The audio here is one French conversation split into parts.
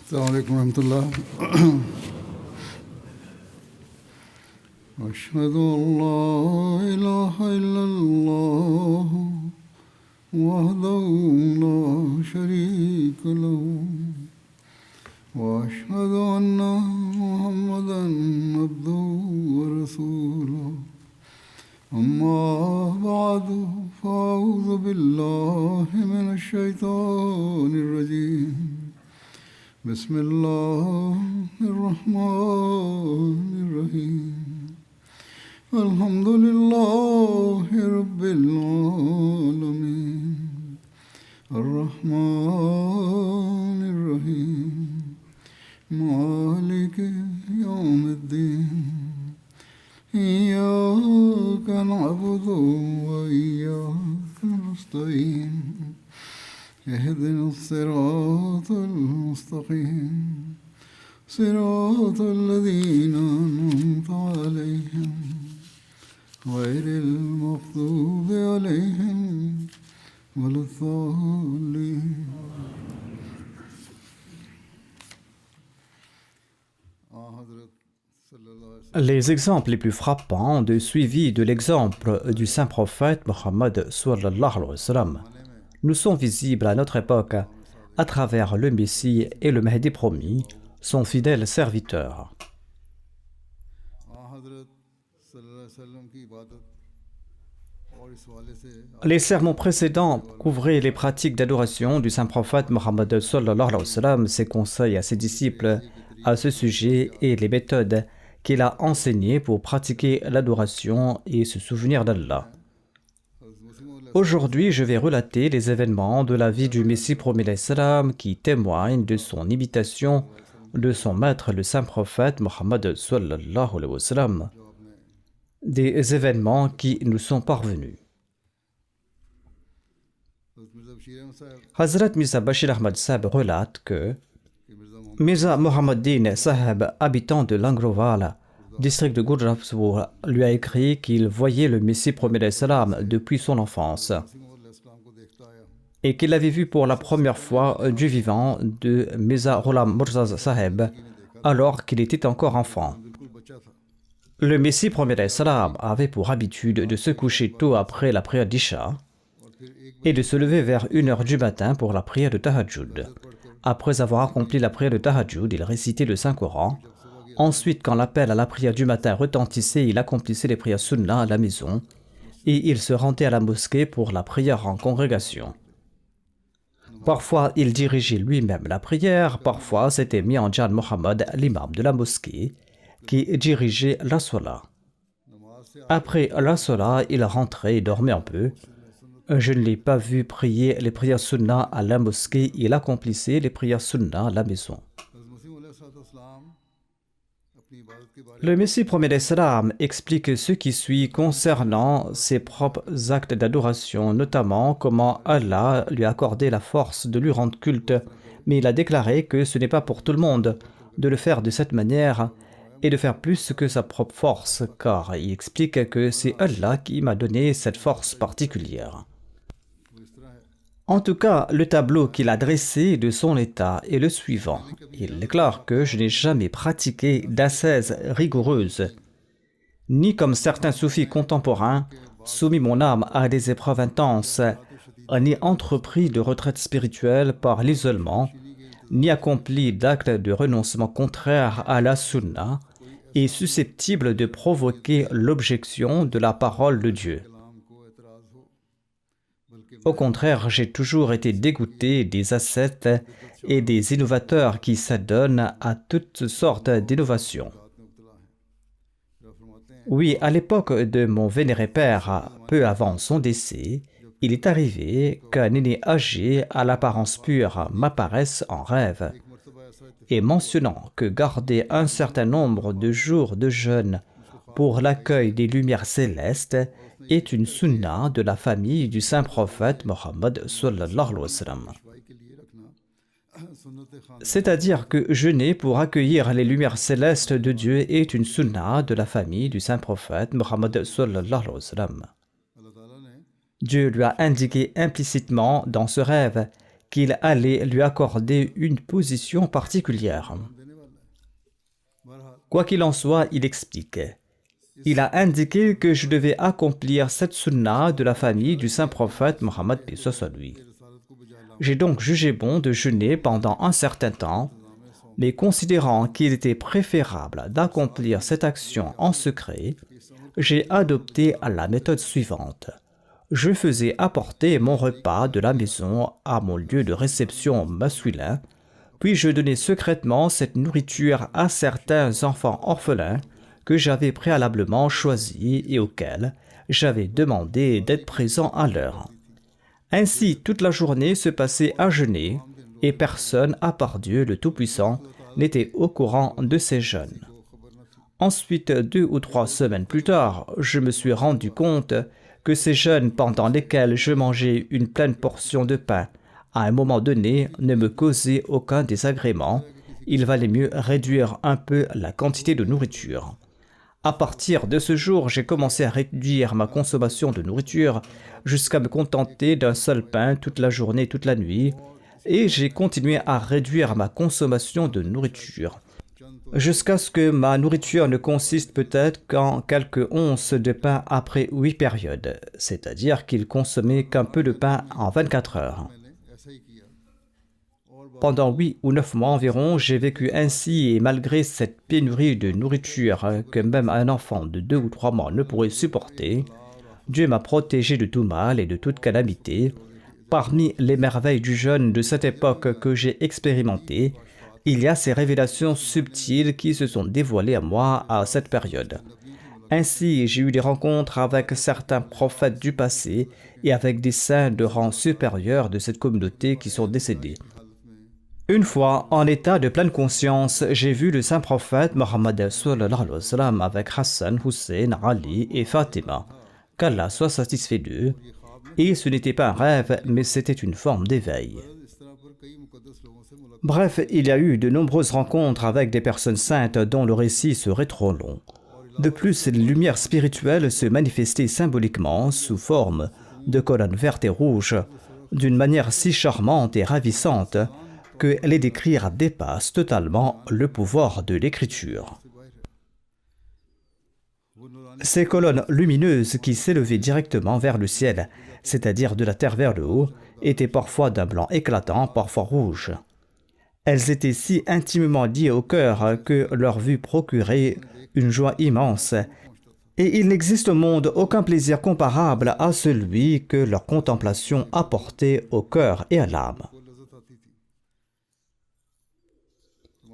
السلام عليكم ورحمة الله. أشهد أن لا إله إلا الله وحده لا شريك له وأشهد أن محمدا عبده ورسوله أما بعد فأعوذ بالله من الشيطان الرجيم بسم الله الرحمن الرحيم الحمد لله رب العالمين الرحمن الرحيم مالك يوم الدين إياك نعبد وإياك نستعين اهدنا الصراط المستقيم صراط الذين أنعمت عليهم غير المغضوب عليهم ولا الضالين. Les exemples les plus frappants de suivi de l'exemple du saint prophète Mohammed sallallahu alayhi wa sallam nous sont visibles à notre époque à travers le Messie et le Mahdi promis, son fidèle serviteur. Les sermons précédents couvraient les pratiques d'adoration du saint prophète Mohammed sallallahu alayhi wa sallam, ses conseils à ses disciples à ce sujet et les méthodes qu'il a enseignées pour pratiquer l'adoration et se souvenir d'Allah. Aujourd'hui, je vais relater les événements de la vie du Messie promis l'Islam qui témoignent de son imitation de son maître, le saint prophète Mohammed sallallahu alayhi wa sallam, des événements qui nous sont parvenus. Hazrat Mirza Bashir Ahmad Sahib relate que Mirza Mohammeddin Sahib, habitant de Langroval, district de Gurdaspur, lui a écrit qu'il voyait le Messie promis l'Islam depuis son enfance et qu'il l'avait vu pour la première fois du vivant de Mirza Ghulam Murtaza Sahib alors qu'il était encore enfant. Le Messie promis l'Islam avait pour habitude de se coucher tôt après la prière d'Isha et de se lever vers 1h du matin pour la prière de Tahajjud. Après avoir accompli la prière de Tahajjud, il récitait le Saint-Coran. Ensuite, quand l'appel à la prière du matin retentissait, il accomplissait les prières sunnah à la maison et il se rendait à la mosquée pour la prière en congrégation. Parfois, il dirigeait lui-même la prière, parfois c'était Mian Jan Mohammed, l'imam de la mosquée, qui dirigeait la salat. Après la salat, il rentrait et dormait un peu. Je ne l'ai pas vu prier les prières sunnah à la mosquée, il accomplissait les prières sunnah à la maison. Le Messie promis l'Islam explique ce qui suit concernant ses propres actes d'adoration, notamment comment Allah lui a accordé la force de lui rendre culte, mais il a déclaré que ce n'est pas pour tout le monde de le faire de cette manière et de faire plus que sa propre force, car il explique que c'est Allah qui m'a donné cette force particulière. En tout cas, le tableau qu'il a dressé de son état est le suivant. Il déclare que je n'ai jamais pratiqué d'ascèse rigoureuse, ni comme certains soufis contemporains, soumis mon âme à des épreuves intenses, ni entrepris de retraite spirituelle par l'isolement, ni accompli d'actes de renoncement contraires à la sunna et susceptibles de provoquer l'objection de la parole de Dieu. Au contraire, j'ai toujours été dégoûté des ascètes et des innovateurs qui s'adonnent à toutes sortes d'innovations. Oui, à l'époque de mon vénéré père, peu avant son décès, il est arrivé qu'un aîné âgé à l'apparence pure m'apparaisse en rêve et mentionnant que garder un certain nombre de jours de jeûne pour l'accueil des lumières célestes est une sunna de la famille du saint prophète Mohammed sallallahu alayhi wa sallam. C'est-à-dire que jeûner pour accueillir les lumières célestes de Dieu est une sunna de la famille du saint prophète Mohammed sallallahu alayhi wa sallam. Dieu lui a indiqué implicitement dans ce rêve qu'il allait lui accorder une position particulière. Quoi qu'il en soit, il explique. Il a indiqué que je devais accomplir cette sunna de la famille du saint prophète Mohammed paix soit lui. J'ai donc jugé bon de jeûner pendant un certain temps, mais considérant qu'il était préférable d'accomplir cette action en secret, j'ai adopté la méthode suivante. Je faisais apporter mon repas de la maison à mon lieu de réception masculin, puis je donnais secrètement cette nourriture à certains enfants orphelins que j'avais préalablement choisis et auxquels j'avais demandé d'être présent à l'heure. Ainsi, toute la journée se passait à jeûner, et personne, à part Dieu le Tout-Puissant, n'était au courant de ces jeûnes. Ensuite, 2 ou 3 semaines plus tard, je me suis rendu compte que ces jeûnes pendant lesquels je mangeais une pleine portion de pain, à un moment donné, ne me causaient aucun désagrément. Il valait mieux réduire un peu la quantité de nourriture. À partir de ce jour, j'ai commencé à réduire ma consommation de nourriture jusqu'à me contenter d'un seul pain toute la journée, toute la nuit, et j'ai continué à réduire ma consommation de nourriture, jusqu'à ce que ma nourriture ne consiste peut-être qu'en quelques onces de pain après 8 périodes, c'est-à-dire qu'il consommait qu'un peu de pain en 24 heures. Pendant 8 ou 9 mois environ, j'ai vécu ainsi et malgré cette pénurie de nourriture que même un enfant de 2 ou 3 mois ne pourrait supporter, Dieu m'a protégé de tout mal et de toute calamité. Parmi les merveilles du jeûne de cette époque que j'ai expérimentées, il y a ces révélations subtiles qui se sont dévoilées à moi à cette période. Ainsi, j'ai eu des rencontres avec certains prophètes du passé et avec des saints de rang supérieur de cette communauté qui sont décédés. Une fois, en état de pleine conscience, j'ai vu le saint prophète Mohammed sallallahu alayhi wa sallam avec Hassan, Hussein, Ali et Fatima. Qu'Allah soit satisfait d'eux. Et ce n'était pas un rêve, mais c'était une forme d'éveil. Bref, il y a eu de nombreuses rencontres avec des personnes saintes dont le récit serait trop long. De plus, les lumières spirituelles se manifestaient symboliquement sous forme de colonnes vertes et rouges, d'une manière si charmante et ravissante que les décrire dépasse totalement le pouvoir de l'écriture. Ces colonnes lumineuses qui s'élevaient directement vers le ciel, c'est-à-dire de la terre vers le haut, étaient parfois d'un blanc éclatant, parfois rouge. Elles étaient si intimement liées au cœur que leur vue procurait une joie immense, et il n'existe au monde aucun plaisir comparable à celui que leur contemplation apportait au cœur et à l'âme.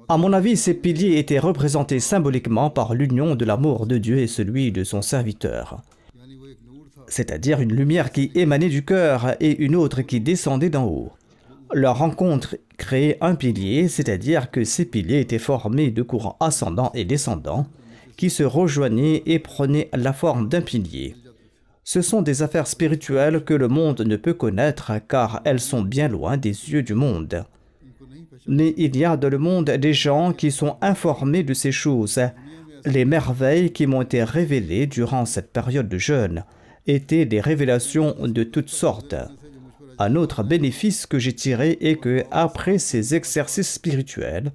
À mon avis, ces piliers étaient représentés symboliquement par l'union de l'amour de Dieu et celui de son serviteur, c'est-à-dire une lumière qui émanait du cœur et une autre qui descendait d'en haut. Leur rencontre créait un pilier, c'est-à-dire que ces piliers étaient formés de courants ascendants et descendants qui se rejoignaient et prenaient la forme d'un pilier. Ce sont des affaires spirituelles que le monde ne peut connaître car elles sont bien loin des yeux du monde. Mais il y a dans le monde des gens qui sont informés de ces choses. Les merveilles qui m'ont été révélées durant cette période de jeûne étaient des révélations de toutes sortes. Un autre bénéfice que j'ai tiré est que, après ces exercices spirituels,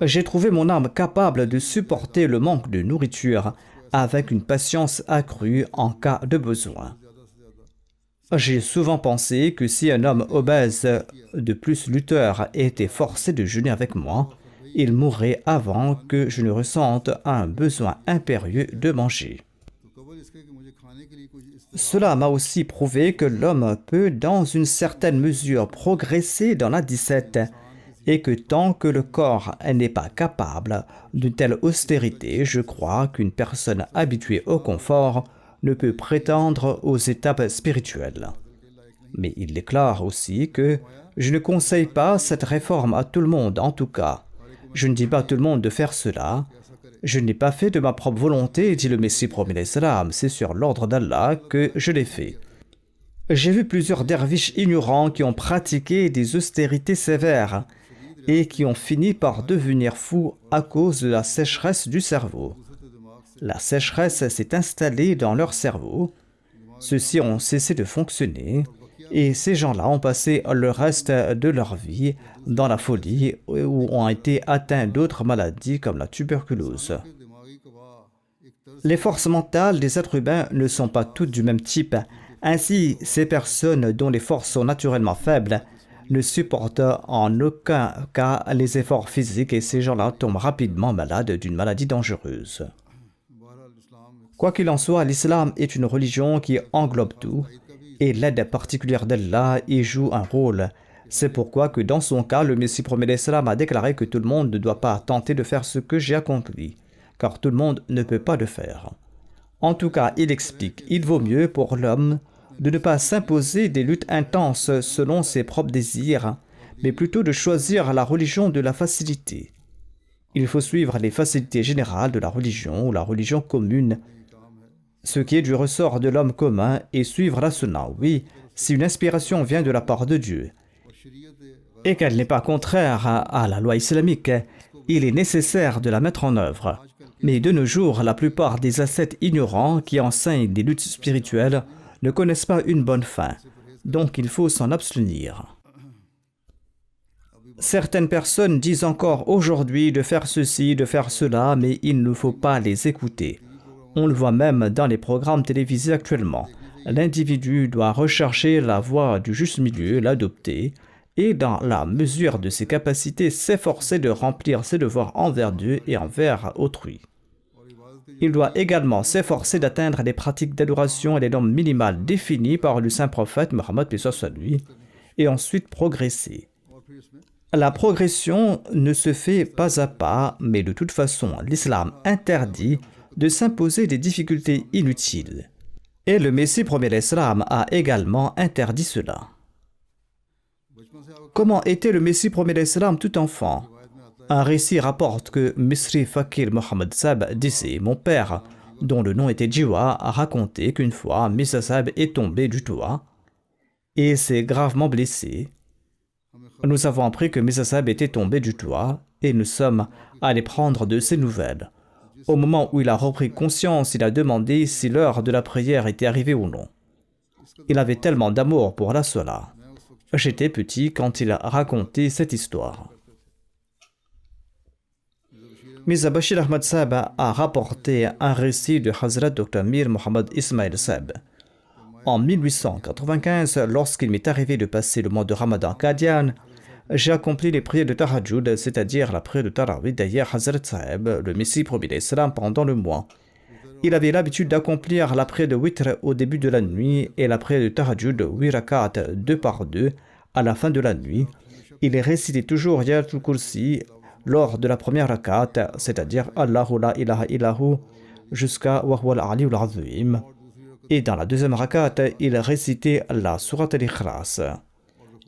j'ai trouvé mon âme capable de supporter le manque de nourriture avec une patience accrue en cas de besoin. J'ai souvent pensé que si un homme obèse de plus lutteur était forcé de jeûner avec moi, il mourrait avant que je ne ressente un besoin impérieux de manger. Cela m'a aussi prouvé que l'homme peut, dans une certaine mesure, progresser dans la disette et que tant que le corps n'est pas capable d'une telle austérité, je crois qu'une personne habituée au confort ne peut prétendre aux étapes spirituelles. Mais il déclare aussi que je ne conseille pas cette réforme à tout le monde, en tout cas. Je ne dis pas à tout le monde de faire cela. Je n'ai pas fait de ma propre volonté, dit le Messie promis l'Islam, c'est sur l'ordre d'Allah que je l'ai fait. J'ai vu plusieurs derviches ignorants qui ont pratiqué des austérités sévères et qui ont fini par devenir fous à cause de la sécheresse du cerveau. La sécheresse s'est installée dans leur cerveau. Ceux-ci ont cessé de fonctionner Et ces gens-là ont passé le reste de leur vie dans la folie ou ont été atteints d'autres maladies comme la tuberculose. Les forces mentales des êtres humains ne sont pas toutes du même type. Ainsi, ces personnes dont les forces sont naturellement faibles ne supportent en aucun cas les efforts physiques et ces gens-là tombent rapidement malades d'une maladie dangereuse. Quoi qu'il en soit, l'islam est une religion qui englobe tout et l'aide particulière d'Allah y joue un rôle. C'est pourquoi que dans son cas, le Messie promet l'islam a déclaré que tout le monde ne doit pas tenter de faire ce que j'ai accompli, car tout le monde ne peut pas le faire. En tout cas, il explique, il vaut mieux pour l'homme de ne pas s'imposer des luttes intenses selon ses propres désirs, mais plutôt de choisir la religion de la facilité. Il faut suivre les facilités générales de la religion ou la religion commune, ce qui est du ressort de l'homme commun, et suivre la sunna, oui, si une inspiration vient de la part de Dieu, et qu'elle n'est pas contraire à la loi islamique, il est nécessaire de la mettre en œuvre. Mais de nos jours, la plupart des ascètes ignorants qui enseignent des luttes spirituelles ne connaissent pas une bonne fin, donc il faut s'en abstenir. Certaines personnes disent encore aujourd'hui de faire ceci, de faire cela, mais il ne faut pas les écouter. On le voit même dans les programmes télévisés actuellement. L'individu doit rechercher la voie du juste milieu, l'adopter, et dans la mesure de ses capacités, s'efforcer de remplir ses devoirs envers Dieu et envers autrui. Il doit également s'efforcer d'atteindre les pratiques d'adoration et les normes minimales définies par le saint prophète Mohammed paix soit sur lui, et ensuite progresser. La progression ne se fait pas à pas, mais de toute façon, l'islam interdit de s'imposer des difficultés inutiles. Et le Messie premier l'Islam a également interdit cela. Comment était le Messie premier l'Islam tout enfant? Un récit rapporte que Misri Fakir Mohammed Sab disait « Mon père, dont le nom était Jiwa, a raconté qu'une fois, Misa Sab est tombé du toit et s'est gravement blessé. Nous avons appris que Misa Sab était tombé du toit et nous sommes allés prendre de ses nouvelles. Au moment où il a repris conscience, il a demandé si l'heure de la prière était arrivée ou non. Il avait tellement d'amour pour la Salah. J'étais petit quand il a raconté cette histoire. » Mirza Bashir Ahmad Sab a rapporté un récit de Hazrat Dr. Mir Mohammed Ismail Sab. En 1895, lorsqu'il m'est arrivé de passer le mois de Ramadan Qadian, j'ai accompli les prières de Tahajjud, c'est-à-dire la prière de Tarawih derrière Hazrat Sahib, le Messie promis l'Islam, pendant le mois. Il avait l'habitude d'accomplir la prière de Witr au début de la nuit et la prière de Tahajjud 8 rakat 2 par 2 à la fin de la nuit. Il récitait toujours Ayatul Kursi lors de la première rakat, c'est-à-dire Allahu la ilaha illahu jusqu'à Wahwal Aliul Azim. Et dans la deuxième rakat, il récitait la Surat al-Ikhlas.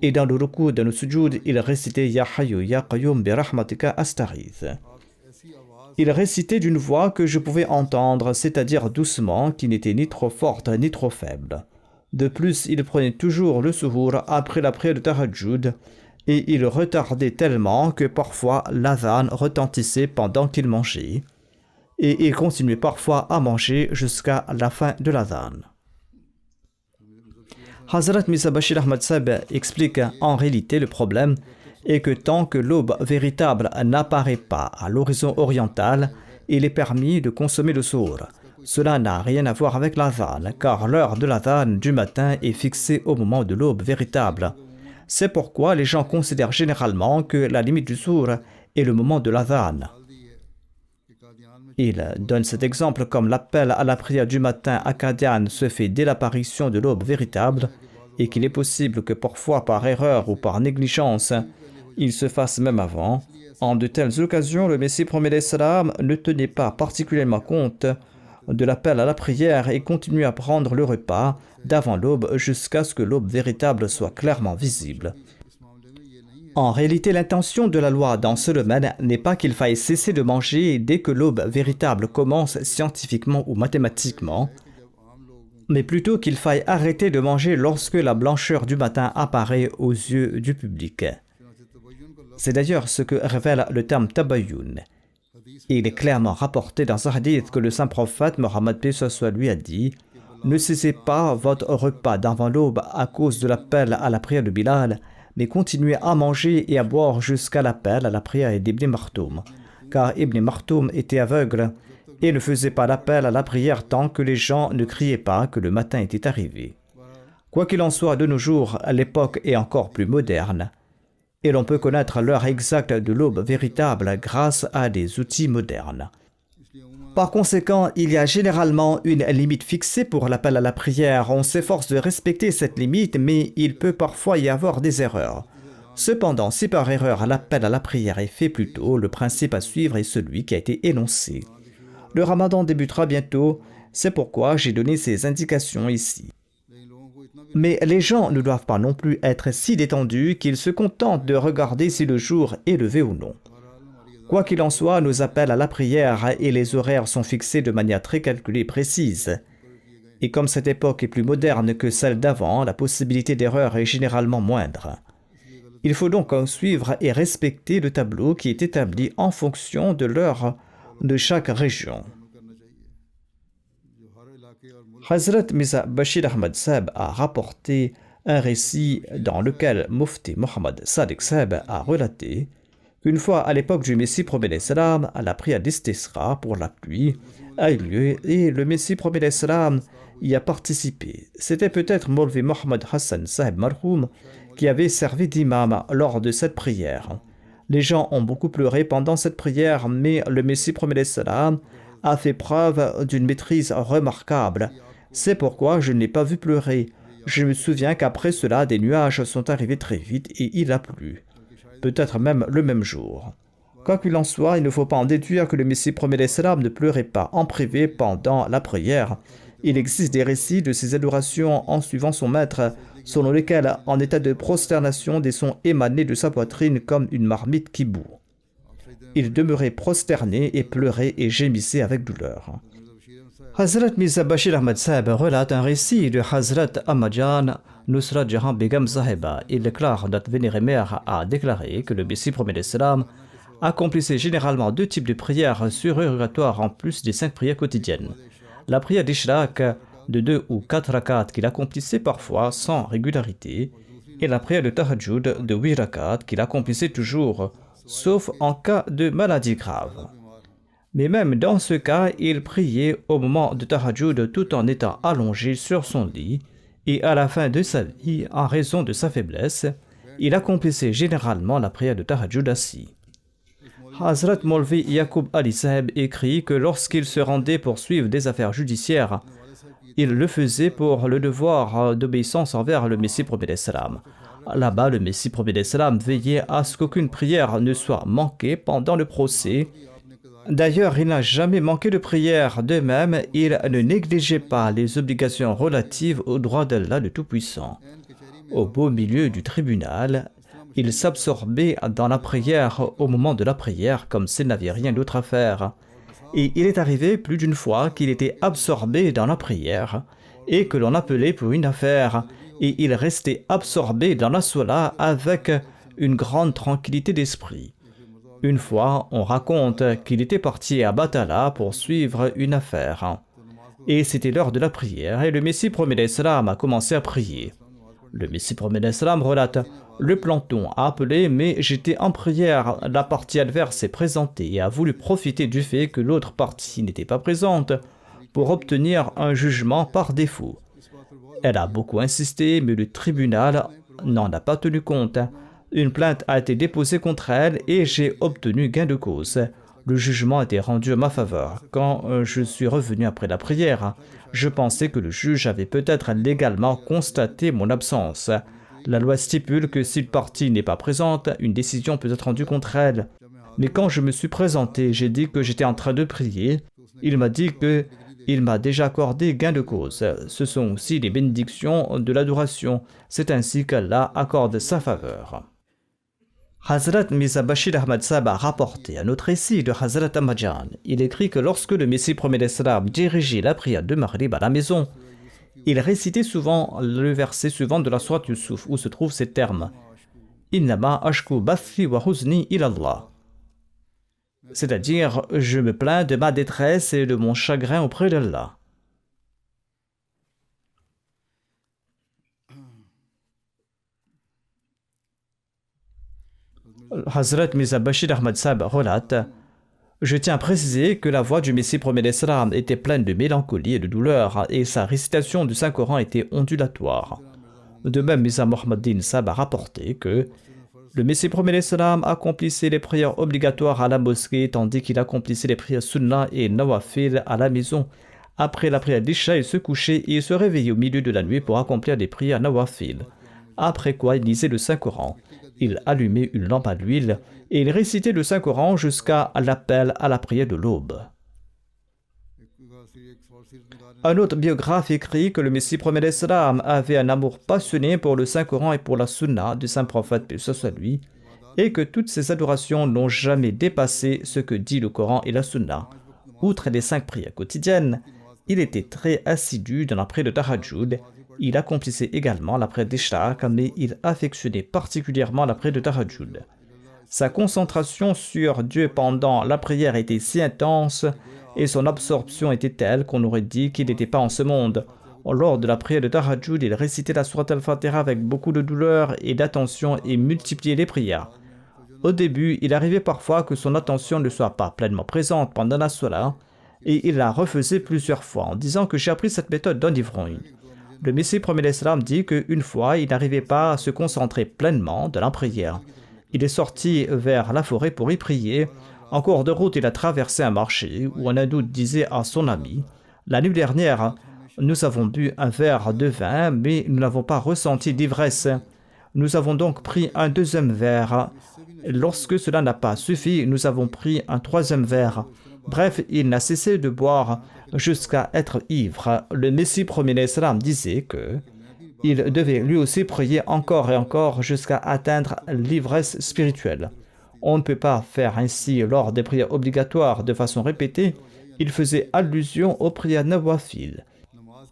Et dans le ruku de nos sujud, il récitait Ya Hayyu Ya Qayyum bi Rahmatika Astaghith. Il récitait d'une voix que je pouvais entendre, c'est-à-dire doucement, qui n'était ni trop forte ni trop faible. De plus, il prenait toujours le suhour après la prière de Tahajjud, et il retardait tellement que parfois l'adhan retentissait pendant qu'il mangeait, et il continuait parfois à manger jusqu'à la fin de l'adhan. Hazrat Mirza Bashir Ahmad Sab explique en réalité le problème est que tant que l'aube véritable n'apparaît pas à l'horizon oriental, il est permis de consommer le sour. Cela n'a rien à voir avec l'adhan, car l'heure de l'adhan du matin est fixée au moment de l'aube véritable. C'est pourquoi les gens considèrent généralement que la limite du sour est le moment de l'adhan. Il donne cet exemple comme l'appel à la prière du matin à Qadian se fait dès l'apparition de l'aube véritable et qu'il est possible que parfois par erreur ou par négligence, il se fasse même avant. En de telles occasions, le Messie premier l'Islam ne tenait pas particulièrement compte de l'appel à la prière et continue à prendre le repas d'avant l'aube jusqu'à ce que l'aube véritable soit clairement visible. En réalité, l'intention de la loi dans ce domaine n'est pas qu'il faille cesser de manger dès que l'aube véritable commence scientifiquement ou mathématiquement, mais plutôt qu'il faille arrêter de manger lorsque la blancheur du matin apparaît aux yeux du public. C'est d'ailleurs ce que révèle le terme tabayyun. Il est clairement rapporté dans un hadith que le saint prophète Mohammed paix soit sur lui a dit Ne cessez pas votre repas d'avant l'aube à cause de l'appel à la prière de Bilal, mais continuez à manger et à boire jusqu'à l'appel à la prière d'Ibn Maktoum, car Ibn Maktoum était aveugle et ne faisait pas l'appel à la prière tant que les gens ne criaient pas que le matin était arrivé. Quoi qu'il en soit, de nos jours, l'époque est encore plus moderne, et l'on peut connaître l'heure exacte de l'aube véritable grâce à des outils modernes. Par conséquent, il y a généralement une limite fixée pour l'appel à la prière. On s'efforce de respecter cette limite, mais il peut parfois y avoir des erreurs. Cependant, si par erreur l'appel à la prière est fait plus tôt, le principe à suivre est celui qui a été énoncé. Le ramadan débutera bientôt, c'est pourquoi j'ai donné ces indications ici. Mais les gens ne doivent pas non plus être si détendus qu'ils se contentent de regarder si le jour est levé ou non. Quoi qu'il en soit, nos appels à la prière et les horaires sont fixés de manière très calculée et précise. Et comme cette époque est plus moderne que celle d'avant, la possibilité d'erreur est généralement moindre. Il faut donc suivre et respecter le tableau qui est établi en fonction de l'heure de chaque région. Hazrat Mirza Bashir Ahmad Sahib a rapporté un récit dans lequel Mufti Muhammad Sadiq Sahib a relaté qu'une fois à l'époque du Messie promet salam, la prière d'Istisra pour la pluie a eu lieu et le Messie promet salam y a participé. C'était peut-être Maulvi Mohammed Hassan Sahib Marhoum qui avait servi d'imam lors de cette prière. Les gens ont beaucoup pleuré pendant cette prière, mais le Messie promet salam a fait preuve d'une maîtrise remarquable. C'est pourquoi je ne l'ai pas vu pleurer. Je me souviens qu'après cela, des nuages sont arrivés très vite et il a plu. Peut-être même le même jour. Quoi qu'il en soit, il ne faut pas en déduire que le Messie promet salam ne pleurait pas en privé pendant la prière. Il existe des récits de ses adorations en suivant son maître, selon lesquels, en état de prosternation, des sons émanaient de sa poitrine comme une marmite qui bout. Il demeurait prosterné et pleurait et gémissait avec douleur. Hazrat Mirza Bashir Ahmad Sahib relate un récit de Hazrat Ahmadjan Nusrat Jahan Begum Sahiba. Il déclare, notre vénérée mère a déclaré que le Messie promet salam accomplissait généralement 2 types de prières surérogatoires en plus des 5 prières quotidiennes. La prière d'Ishraq de 2 ou 4 rakats qu'il accomplissait parfois sans régularité et la prière de Tahajjud de 8 rakats qu'il accomplissait toujours, sauf en cas de maladie grave. Mais même dans ce cas, il priait au moment de Tahajjud tout en étant allongé sur son lit et à la fin de sa vie, en raison de sa faiblesse, il accomplissait généralement la prière de Tahajjud assis. Hazrat Maulvi Yaqub Ali Sahib écrit que lorsqu'il se rendait pour suivre des affaires judiciaires, il le faisait pour le devoir d'obéissance envers le Messie promet salam. Là-bas, le Messie promet salam veillait à ce qu'aucune prière ne soit manquée pendant le procès. D'ailleurs, il n'a jamais manqué de prière. De même, il ne négligeait pas les obligations relatives aux droits d'Allah le Tout-Puissant. Au beau milieu du tribunal, il s'absorbait dans la prière au moment de la prière comme s'il n'avait rien d'autre à faire. Et il est arrivé plus d'une fois qu'il était absorbé dans la prière et que l'on appelait pour une affaire, et il restait absorbé dans la sola avec une grande tranquillité d'esprit. Une fois, on raconte qu'il était parti à Batala pour suivre une affaire. Et c'était l'heure de la prière, et le Messie promet salam a commencé à prier. Le Messie promet salam relate: le planton a appelé, mais j'étais en prière. La partie adverse s'est présentée et a voulu profiter du fait que l'autre partie n'était pas présente pour obtenir un jugement par défaut. Elle a beaucoup insisté, mais le tribunal n'en a pas tenu compte. Une plainte a été déposée contre elle et j'ai obtenu gain de cause. Le jugement a été rendu à ma faveur. Quand je suis revenu après la prière, je pensais que le juge avait peut-être légalement constaté mon absence. La loi stipule que si une partie n'est pas présente, une décision peut être rendue contre elle. Mais quand je me suis présenté, j'ai dit que j'étais en train de prier. Il m'a dit qu'il m'a déjà accordé gain de cause. Ce sont aussi les bénédictions de l'adoration. C'est ainsi qu'Allah accorde sa faveur. Hazrat Mirza Bashir Ahmad Sahib a rapporté un autre récit de Hazrat Ahmadjan. Il écrit que lorsque le Messie promet salam dirigeait la prière de Maghrib à la maison, il récitait souvent le verset suivant de la sourate Yusuf où se trouvent ces termes: Innama ashku bathi wa huzni ilallah. C'est-à-dire, je me plains de ma détresse et de mon chagrin auprès d'Allah. Hazrat Mirza Bashir Ahmad Sahib relate: je tiens à préciser que la voix du Messie premier d'Islam était pleine de mélancolie et de douleur, et sa récitation du Saint-Coran était ondulatoire. De même, Mirza Muhammaddin Sahib a rapporté que le Messie premier d'Islam accomplissait les prières obligatoires à la mosquée, tandis qu'il accomplissait les prières sunnah et nawafil à la maison. Après la prière d'Isha, il se couchait et se réveillait au milieu de la nuit pour accomplir des prières nawafil. Après quoi, il lisait le Saint-Coran. Il allumait une lampe à l'huile et il récitait le Saint-Coran jusqu'à l'appel à la prière de l'aube. Un autre biographe écrit que le Messie premier d'Islam avait un amour passionné pour le Saint-Coran et pour la sunna du Saint-Prophète, paix soit lui, et que toutes ses adorations n'ont jamais dépassé ce que dit le Coran et la sunna. Outre les 5 prières quotidiennes, il était très assidu dans la prière de Tahajjud. Il accomplissait également la prière d'Ishraq, mais il affectionnait particulièrement la prière de Tahajjud. Sa concentration sur Dieu pendant la prière était si intense et son absorption était telle qu'on aurait dit qu'il n'était pas en ce monde. Lors de la prière de Tahajjud, il récitait la sourate al-Fatiha avec beaucoup de douleur et d'attention et multipliait les prières. Au début, il arrivait parfois que son attention ne soit pas pleinement présente pendant la salat, et il la refaisait plusieurs fois en disant que j'ai appris cette méthode d'un ivrogne. Le Messie premier d'Islam dit qu'une fois, il n'arrivait pas à se concentrer pleinement dans la prière. Il est sorti vers la forêt pour y prier. En cours de route, il a traversé un marché où un hindou disait à son ami: « La nuit dernière, nous avons bu un verre de vin, mais nous n'avons pas ressenti d'ivresse. Nous avons donc pris un 2e verre. Lorsque cela n'a pas suffi, nous avons pris un 3e verre. Bref, il n'a cessé de boire jusqu'à être ivre. » Le Messie premier d'Islam disait que il devait lui aussi prier encore et encore jusqu'à atteindre l'ivresse spirituelle. On ne peut pas faire ainsi lors des prières obligatoires de façon répétée. Il faisait allusion aux prières nawafil.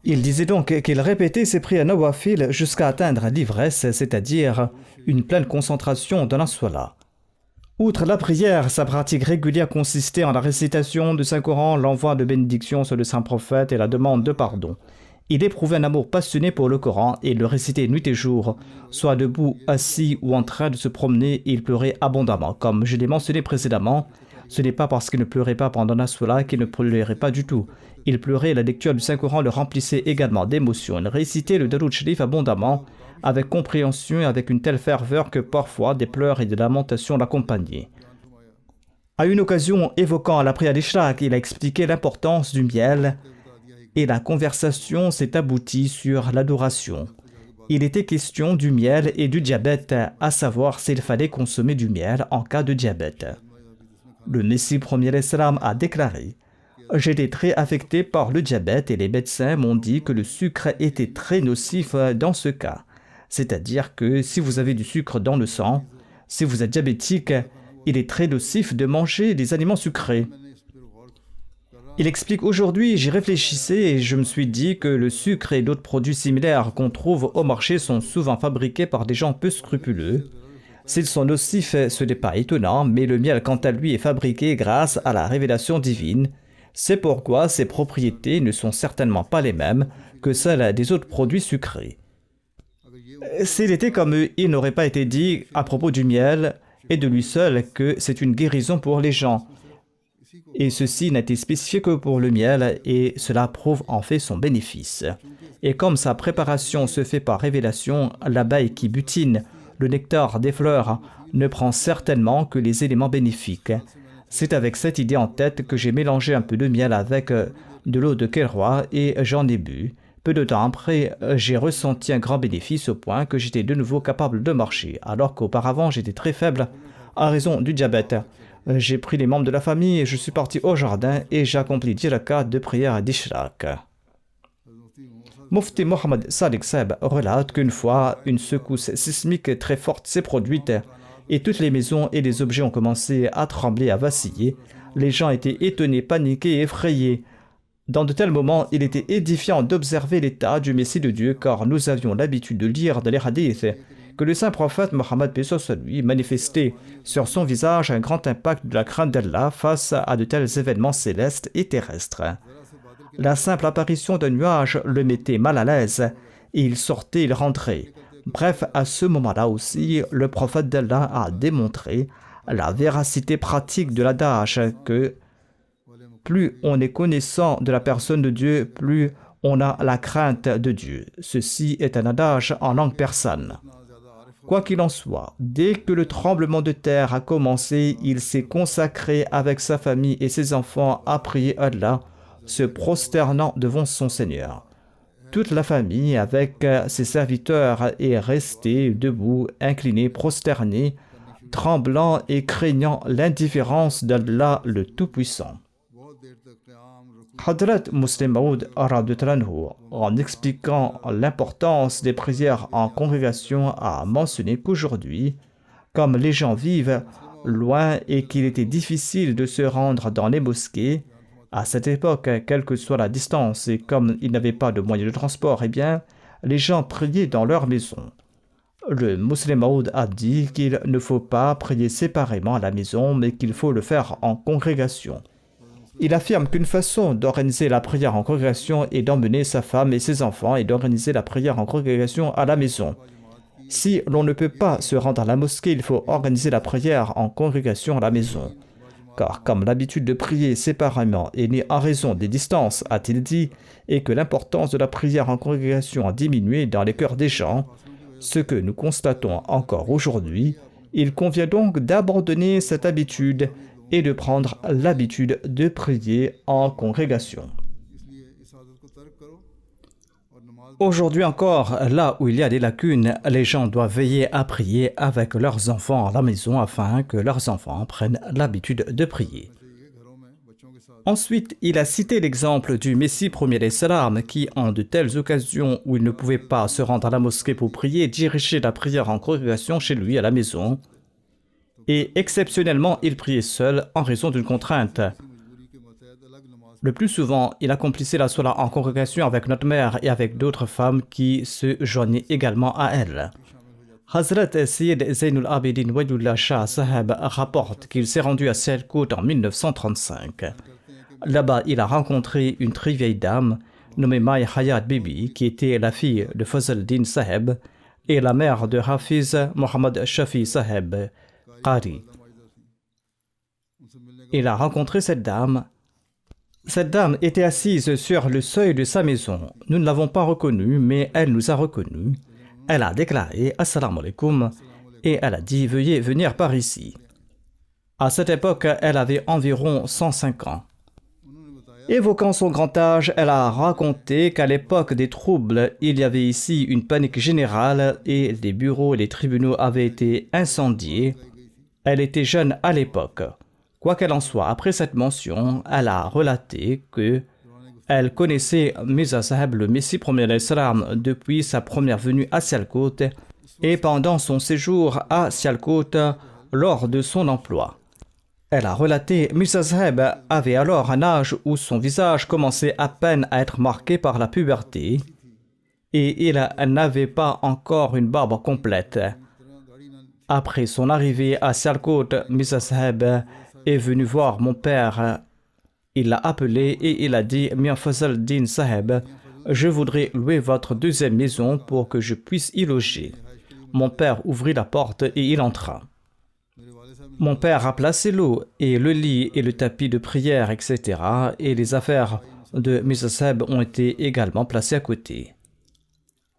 Il disait donc qu'il répétait ses prières nawafil jusqu'à atteindre l'ivresse, c'est-à-dire une pleine concentration dans la salat. Outre la prière, sa pratique régulière consistait en la récitation du Saint-Coran, l'envoi de bénédictions sur le Saint-Prophète et la demande de pardon. Il éprouvait un amour passionné pour le Coran et le récitait nuit et jour. Soit debout, assis ou en train de se promener, il pleurait abondamment. Comme je l'ai mentionné précédemment, ce n'est pas parce qu'il ne pleurait pas pendant la salat qu'il ne pleurait pas du tout. Il pleurait et la lecture du Saint-Coran le remplissait également d'émotions. Il récitait le Daroud Sharif abondamment, avec compréhension et avec une telle ferveur que parfois des pleurs et des lamentations l'accompagnaient. À une occasion évoquant la prière d'Ishraq, il a expliqué l'importance du miel et la conversation s'est aboutie sur l'adoration. Il était question du miel et du diabète, à savoir s'il fallait consommer du miel en cas de diabète. Le Messie premier d'Islam a déclaré: « J'étais très affecté par le diabète et les médecins m'ont dit que le sucre était très nocif dans ce cas. C'est-à-dire que si vous avez du sucre dans le sang, si vous êtes diabétique, il est très nocif de manger des aliments sucrés. » Il explique: « Aujourd'hui, j'y réfléchissais et je me suis dit que le sucre et d'autres produits similaires qu'on trouve au marché sont souvent fabriqués par des gens peu scrupuleux. S'ils sont nocifs, ce n'est pas étonnant, mais le miel, quant à lui, est fabriqué grâce à la révélation divine. C'est pourquoi ses propriétés ne sont certainement pas les mêmes que celles des autres produits sucrés. » S'il était comme eux, il n'aurait pas été dit à propos du miel et de lui seul que c'est une guérison pour les gens. Et ceci n'a été spécifié que pour le miel, et cela prouve en fait son bénéfice. Et comme sa préparation se fait par révélation, l'abeille qui butine le nectar des fleurs ne prend certainement que les éléments bénéfiques. C'est avec cette idée en tête que j'ai mélangé un peu de miel avec de l'eau de Kelroy et j'en ai bu. Peu de temps après, j'ai ressenti un grand bénéfice au point que j'étais de nouveau capable de marcher, alors qu'auparavant j'étais très faible à raison du diabète. J'ai pris les membres de la famille et je suis parti au jardin et j'ai accompli 10 rakats de prière d'Ishraq. Mufti Mohammed Sadiq Sahib relate qu'une fois, une secousse sismique très forte s'est produite et toutes les maisons et les objets ont commencé à trembler, à vaciller. Les gens étaient étonnés, paniqués et effrayés. Dans de tels moments, il était édifiant d'observer l'état du Messie de Dieu, car nous avions l'habitude de lire dans les hadiths que le saint prophète Mohammed lui manifestait sur son visage un grand impact de la crainte d'Allah face à de tels événements célestes et terrestres. La simple apparition d'un nuage le mettait mal à l'aise, et il sortait, il rentrait. Bref, à ce moment-là aussi, le prophète d'Allah a démontré la véracité pratique de l'adage que plus on est connaissant de la personne de Dieu, plus on a la crainte de Dieu. Ceci est un adage en langue persane. Quoi qu'il en soit, dès que le tremblement de terre a commencé, il s'est consacré avec sa famille et ses enfants à prier Allah, se prosternant devant son Seigneur. Toute la famille, avec ses serviteurs, est restée debout, inclinée, prosternée, tremblant et craignant l'indifférence d'Allah le Tout-Puissant. Hadrat Muslim Maud, en expliquant l'importance des prières en congrégation, a mentionné qu'aujourd'hui, comme les gens vivent loin et qu'il était difficile de se rendre dans les mosquées, à cette époque, quelle que soit la distance et comme ils n'avaient pas de moyens de transport, eh bien, les gens priaient dans leur maison. Le Muslim Maud a dit qu'il ne faut pas prier séparément à la maison, mais qu'il faut le faire en congrégation. Il affirme qu'une façon d'organiser la prière en congrégation est d'emmener sa femme et ses enfants et d'organiser la prière en congrégation à la maison. Si l'on ne peut pas se rendre à la mosquée, il faut organiser la prière en congrégation à la maison. Car comme l'habitude de prier séparément est née en raison des distances, a-t-il dit, et que l'importance de la prière en congrégation a diminué dans les cœurs des gens, ce que nous constatons encore aujourd'hui, il convient donc d'abandonner cette habitude et de prendre l'habitude de prier en congrégation. Aujourd'hui encore, là où il y a des lacunes, les gens doivent veiller à prier avec leurs enfants à la maison afin que leurs enfants prennent l'habitude de prier. Ensuite, il a cité l'exemple du Messie premier salam qui, en de telles occasions où il ne pouvait pas se rendre à la mosquée pour prier, dirigeait la prière en congrégation chez lui à la maison. Et exceptionnellement, il priait seul en raison d'une contrainte. Le plus souvent, il accomplissait la salat en congrégation avec notre mère et avec d'autres femmes qui se joignaient également à elle. Hazrat Sayyid Zainul Abidin Waliyullah Shah Saheb rapporte qu'il s'est rendu à Sialkot en 1935. Là-bas, il a rencontré une très vieille dame nommée Mai Hayat Bibi, qui était la fille de Fazl Din Saheb et la mère de Hafiz Mohammad Shafi Saheb Qari. Il a rencontré cette dame. Cette dame était assise sur le seuil de sa maison. Nous ne l'avons pas reconnue, mais elle nous a reconnus. Elle a déclaré « Assalamu alaikum » et elle a dit « Veuillez venir par ici ». À cette époque, elle avait environ 105 ans. Évoquant son grand âge, elle a raconté qu'à l'époque des troubles, il y avait ici une panique générale et les bureaux et les tribunaux avaient été incendiés. Elle était jeune à l'époque. Quoi qu'elle en soit, après cette mention, elle a relaté que elle connaissait Mirza Saheb le Messie premier salam depuis sa première venue à Sialkot et pendant son séjour à Sialkot lors de son emploi. Elle a relaté Mirza Saheb avait alors un âge où son visage commençait à peine à être marqué par la puberté et il n'avait pas encore une barbe complète. Après son arrivée à Sialkot, Mirza Saheb est venu voir mon père. Il l'a appelé et il a dit « Mian Fazl Din Saheb, je voudrais louer votre deuxième maison pour que je puisse y loger. » Mon père ouvrit la porte et il entra. Mon père a placé l'eau et le lit et le tapis de prière, etc. et les affaires de Mirza Saheb ont été également placées à côté.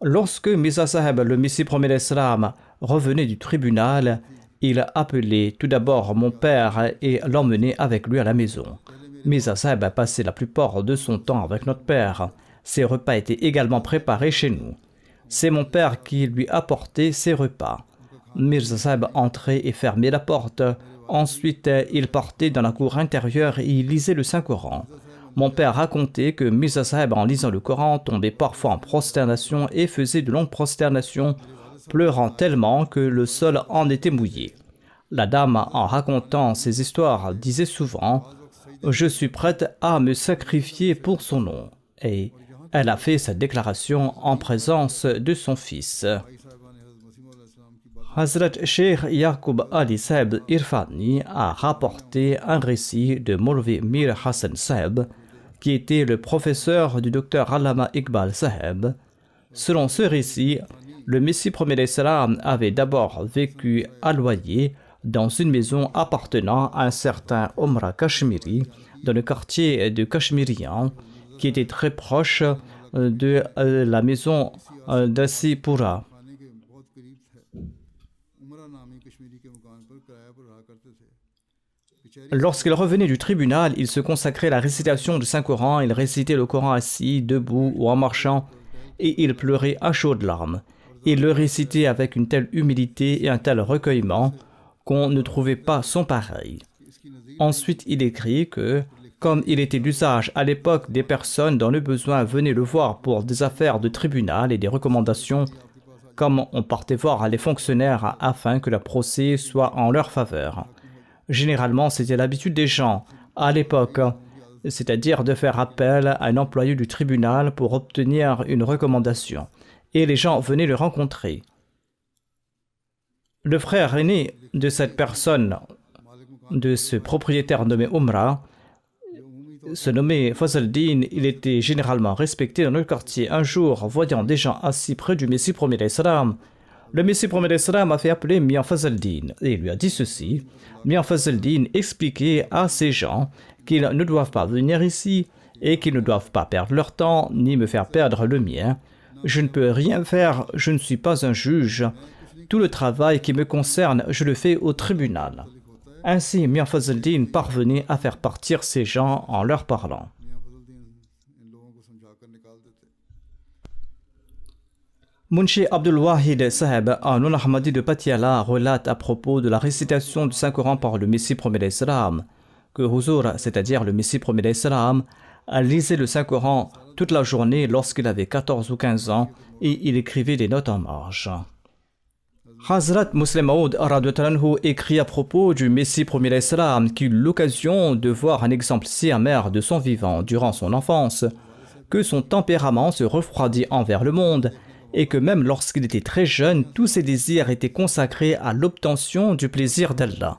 Lorsque Mirza Saheb, le Messie premier salam, revenait du tribunal, il a appelé tout d'abord mon père et l'emmené avec lui à la maison. Mirza Saheb a passé la plupart de son temps avec notre père. Ses repas étaient également préparés chez nous. C'est mon père qui lui apportait ses repas. Mirza Saheb entrait et fermait la porte. Ensuite, il partait dans la cour intérieure et il lisait le Saint-Coran. Mon père racontait que Mirza Saheb, en lisant le Coran, tombait parfois en prosternation et faisait de longues prosternations, pleurant tellement que le sol en était mouillé. La dame, en racontant ces histoires, disait souvent « Je suis prête à me sacrifier pour son nom ». Et elle a fait cette déclaration en présence de son fils. Hazrat Sheikh Yaqub Ali Saheb Irfani a rapporté un récit de Maulvi Mir Hassan Saheb, qui était le professeur du docteur Allama Iqbal Saheb. Selon ce récit, Le Messie premier salam avait d'abord vécu à loyer dans une maison appartenant à un certain Omra Kashmiri dans le quartier de Kashmirian qui était très proche de la maison d'Asipura. Lorsqu'il revenait du tribunal, il se consacrait à la récitation du Saint-Coran, il récitait le Coran assis, debout ou en marchant, et il pleurait à chaudes larmes. Il le récitait avec une telle humilité et un tel recueillement qu'on ne trouvait pas son pareil. Ensuite, il écrit que, comme il était d'usage à l'époque des personnes dont le besoin venait le voir pour des affaires de tribunal et des recommandations, comme on partait voir les fonctionnaires afin que le procès soit en leur faveur. Généralement, c'était l'habitude des gens à l'époque, c'est-à-dire de faire appel à un employé du tribunal pour obtenir une recommandation. Et les gens venaient le rencontrer. Le frère aîné de cette personne, de ce propriétaire nommé Umra, se nommait Fazaldin, il était généralement respecté dans le quartier. Un jour, voyant des gens assis près du Messie premier salam, le Messie premier salam a fait appeler Mian Fazaldin et lui a dit ceci. Mian Fazaldin expliquait à ces gens qu'ils ne doivent pas venir ici et qu'ils ne doivent pas perdre leur temps ni me faire perdre le mien. Je ne peux rien faire, je ne suis pas un juge. Tout le travail qui me concerne, je le fais au tribunal. Ainsi, Mian Fazaldin parvenait à faire partir ces gens en leur parlant. Munshi Abdul Wahid Saheb, un non-Ahmadi de Patiala, relate à propos de la récitation du Saint-Coran par le Messie premier salam que Huzur, c'est-à-dire le Messie premier salam, lisait le Saint-Coran toute la journée lorsqu'il avait 14 ou 15 ans et il écrivait des notes en marge. Hazrat Muslim Maud écrit à propos du Messie premier salam qui eut l'occasion de voir un exemple si amer de son vivant durant son enfance, que son tempérament se refroidit envers le monde et que même lorsqu'il était très jeune, tous ses désirs étaient consacrés à l'obtention du plaisir d'Allah.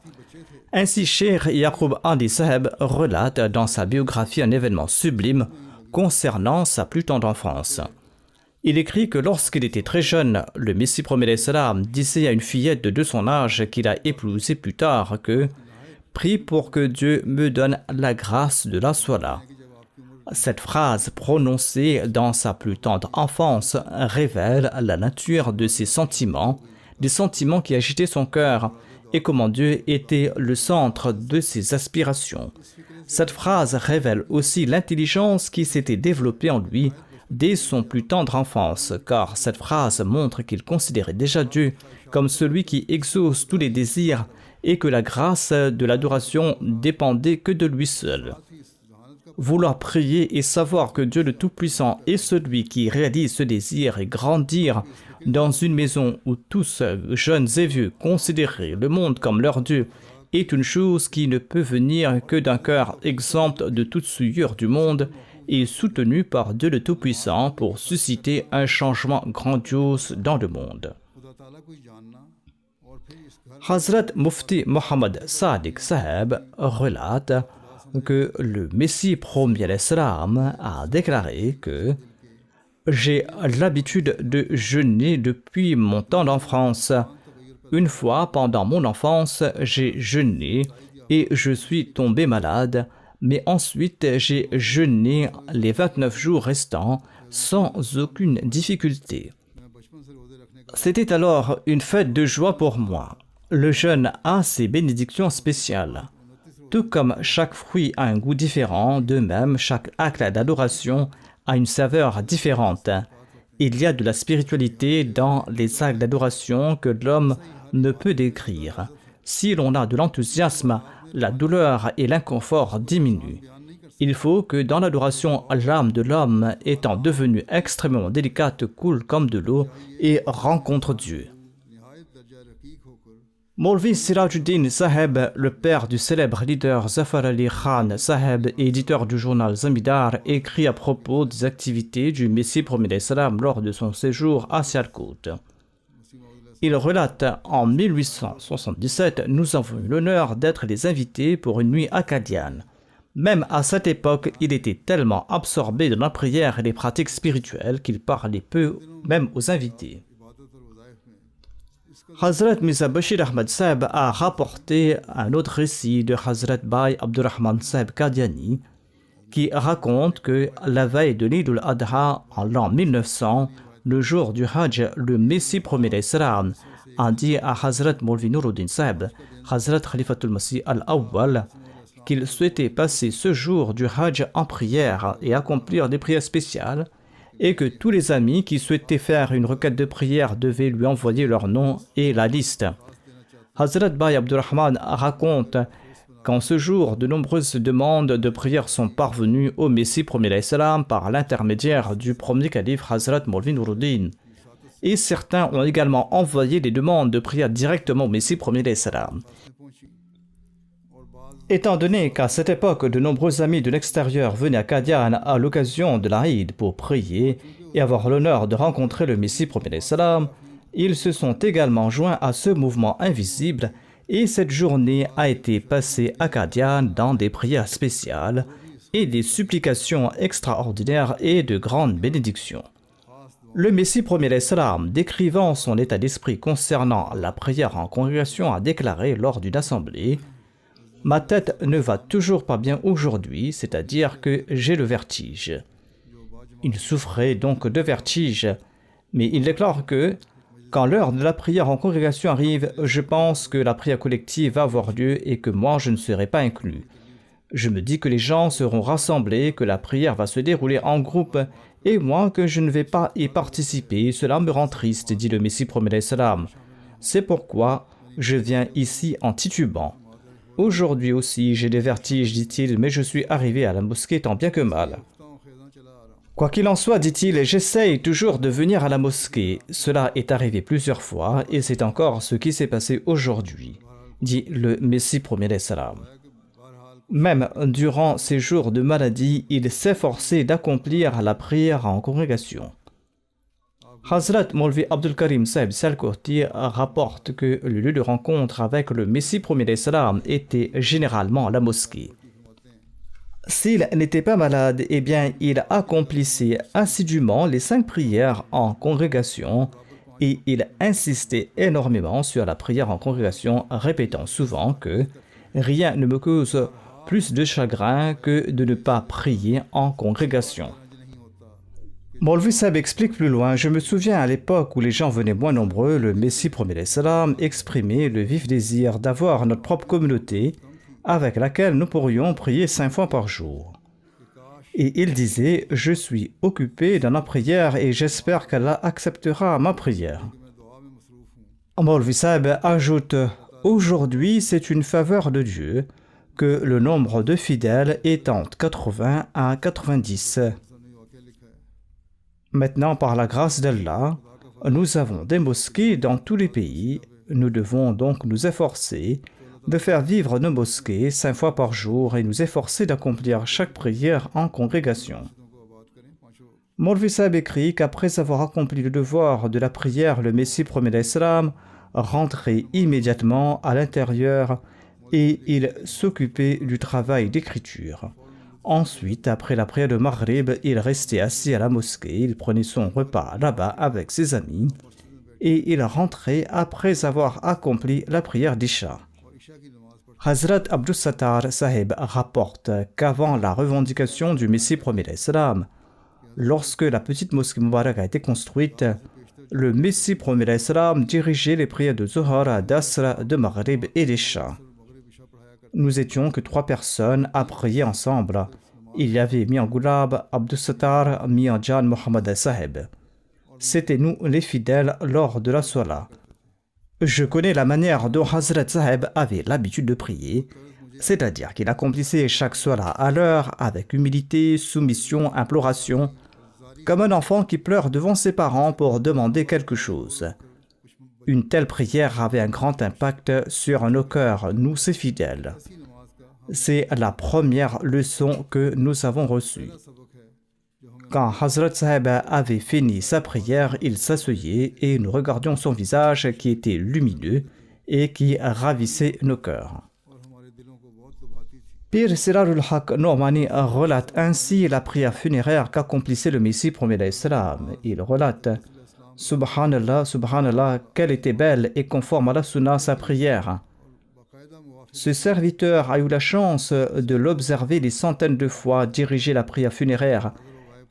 Ainsi, Cheikh Yaqub Ali Saheb relate dans sa biographie un événement sublime concernant sa plus tendre enfance. Il écrit que lorsqu'il était très jeune, le Messie premier salam disait à une fillette de son âge qu'il a épousée plus tard que « Prie pour que Dieu me donne la grâce de la Salah ». Cette phrase prononcée dans sa plus tendre enfance révèle la nature de ses sentiments, des sentiments qui agitaient son cœur et comment Dieu était le centre de ses aspirations. Cette phrase révèle aussi l'intelligence qui s'était développée en lui dès son plus tendre enfance, car cette phrase montre qu'il considérait déjà Dieu comme celui qui exauce tous les désirs et que la grâce de l'adoration dépendait que de lui seul. Vouloir prier et savoir que Dieu le Tout-Puissant est celui qui réalise ce désir et grandir dans une maison où tous, jeunes et vieux, considéraient le monde comme leur Dieu est une chose qui ne peut venir que d'un cœur exempt de toute souillure du monde et soutenu par Dieu le Tout-Puissant pour susciter un changement grandiose dans le monde. Hazrat Mufti Muhammad Sadiq Saheb relate que le Messie premier salam a déclaré que « J'ai l'habitude de jeûner depuis mon temps d'enfance. Une fois, pendant mon enfance, j'ai jeûné et je suis tombé malade, mais ensuite j'ai jeûné les 29 jours restants sans aucune difficulté. C'était alors une fête de joie pour moi. Le jeûne a ses bénédictions spéciales. Tout comme chaque fruit a un goût différent, de même, chaque acte d'adoration a une saveur différente. Il y a de la spiritualité dans les actes d'adoration que l'homme ne peut décrire. Si l'on a de l'enthousiasme, la douleur et l'inconfort diminuent. Il faut que dans l'adoration, l'âme de l'homme étant devenue extrêmement délicate coule comme de l'eau et rencontre Dieu. Maulvi Sirajuddin Saheb, le père du célèbre leader Zafar Ali Khan Saheb et éditeur du journal Zamidar, écrit à propos des activités du Messie premier salam lors de son séjour à Sialkot. Il relate en 1877, nous avons eu l'honneur d'être les invités pour une nuit acadienne. Même à cette époque, il était tellement absorbé dans la prière et les pratiques spirituelles qu'il parlait peu même aux invités. Hazrat Mirza Bashir Ahmad Sahib a rapporté un autre récit de Hazrat Bhai Abdurrahman Sahib Qadiani qui raconte que la veille de l'Eid al-Adha en l'an 1900, le jour du Hajj, le Messie premier d'Islam a dit à Hazrat Maulvi Nuruddin Sahib, Hazrat Khalifatul Masih al-Awwal, qu'il souhaitait passer ce jour du Hajj en prière et accomplir des prières spéciales, et que tous les amis qui souhaitaient faire une requête de prière devaient lui envoyer leur nom et la liste. Hazrat Bhai Abdurrahman raconte qu'en ce jour, de nombreuses demandes de prière sont parvenues au Messie premier d'Islam par l'intermédiaire du premier calife Hazrat Maulvi Nuruddin. Et certains ont également envoyé des demandes de prière directement au Messie premier d'Islam. Étant donné qu'à cette époque, de nombreux amis de l'extérieur venaient à Qadian à l'occasion de l'Aïd pour prier et avoir l'honneur de rencontrer le Messie premier d'Islam, ils se sont également joints à ce mouvement invisible et cette journée a été passée à Qadian dans des prières spéciales et des supplications extraordinaires et de grandes bénédictions. Le Messie premier d'Islam, décrivant son état d'esprit concernant la prière en congrégation, a déclaré lors d'une assemblée: « Ma tête ne va toujours pas bien aujourd'hui, c'est-à-dire que j'ai le vertige. » Il souffrait donc de vertige, mais il déclare que quand l'heure de la prière en congrégation arrive, je pense que la prière collective va avoir lieu et que moi je ne serai pas inclus. Je me dis que les gens seront rassemblés, que la prière va se dérouler en groupe, et moi que je ne vais pas y participer, cela me rend triste, dit le Messie premier d'Islam. C'est pourquoi je viens ici en titubant. Aujourd'hui aussi j'ai des vertiges, dit-il, mais je suis arrivé à la mosquée tant bien que mal. Quoi qu'il en soit, dit-il, j'essaye toujours de venir à la mosquée. Cela est arrivé plusieurs fois et c'est encore ce qui s'est passé aujourd'hui, dit le Messie premier d'Islam. Même durant ses jours de maladie, il s'efforçait d'accomplir la prière en congrégation. Hazrat Maulvi Abdul Karim Sahib Salkurti rapporte que le lieu de rencontre avec le Messie premier d'Islam était généralement la mosquée. S'il n'était pas malade, eh bien, il accomplissait assidûment les 5 prières en congrégation et il insistait énormément sur la prière en congrégation, répétant souvent que rien ne me cause plus de chagrin que de ne pas prier en congrégation. Maulvi Sahib explique plus loin: je me souviens à l'époque où les gens venaient moins nombreux, le Messie premier d'Islam exprimait le vif désir d'avoir notre propre communauté avec laquelle nous pourrions prier 5 fois par jour. Et il disait: je suis occupé dans la prière et j'espère qu'Allah acceptera ma prière. Maulvi Sahib ajoute: aujourd'hui c'est une faveur de Dieu que le nombre de fidèles est entre 80 à 90. Maintenant, par la grâce d'Allah, nous avons des mosquées dans tous les pays. Nous devons donc nous efforcer de faire vivre nos mosquées 5 fois par jour et nous efforcer d'accomplir chaque prière en congrégation. Maulvi Sahib écrit qu'après avoir accompli le devoir de la prière, le Messie premier d'Islam rentrait immédiatement à l'intérieur et il s'occupait du travail d'écriture. Ensuite, après la prière de Maghrib, il restait assis à la mosquée, il prenait son repas là-bas avec ses amis et il rentrait après avoir accompli la prière d'Isha. Hazrat Abdus Sattar Sahib rapporte qu'avant la revendication du Messie premier d'Islam, lorsque la petite mosquée Mubarak a été construite, le Messie premier d'Islam dirigeait les prières de Zuhar, d'Asr, de Maghrib et d'Isha. Nous étions que 3 personnes à prier ensemble. Il y avait Mian Gulab, Abdus Sattar, Mian Jan Muhammad Sahib. C'était nous les fidèles lors de la Salah. Je connais la manière dont Hazrat Sahib avait l'habitude de prier, c'est-à-dire qu'il accomplissait chaque Salah à l'heure avec humilité, soumission, imploration, comme un enfant qui pleure devant ses parents pour demander quelque chose. Une telle prière avait un grand impact sur nos cœurs, nous ses fidèles. C'est la première leçon que nous avons reçue. Quand Hazrat Sahib avait fini sa prière, il s'asseyait et nous regardions son visage qui était lumineux et qui ravissait nos cœurs. Pir Sirarul Haq No'mani relate ainsi la prière funéraire qu'accomplissait le Messie premier d'Islam. Il relate: Subhanallah, Subhanallah, quelle était belle et conforme à la sunna sa prière. Ce serviteur a eu la chance de l'observer des centaines de fois diriger la prière funéraire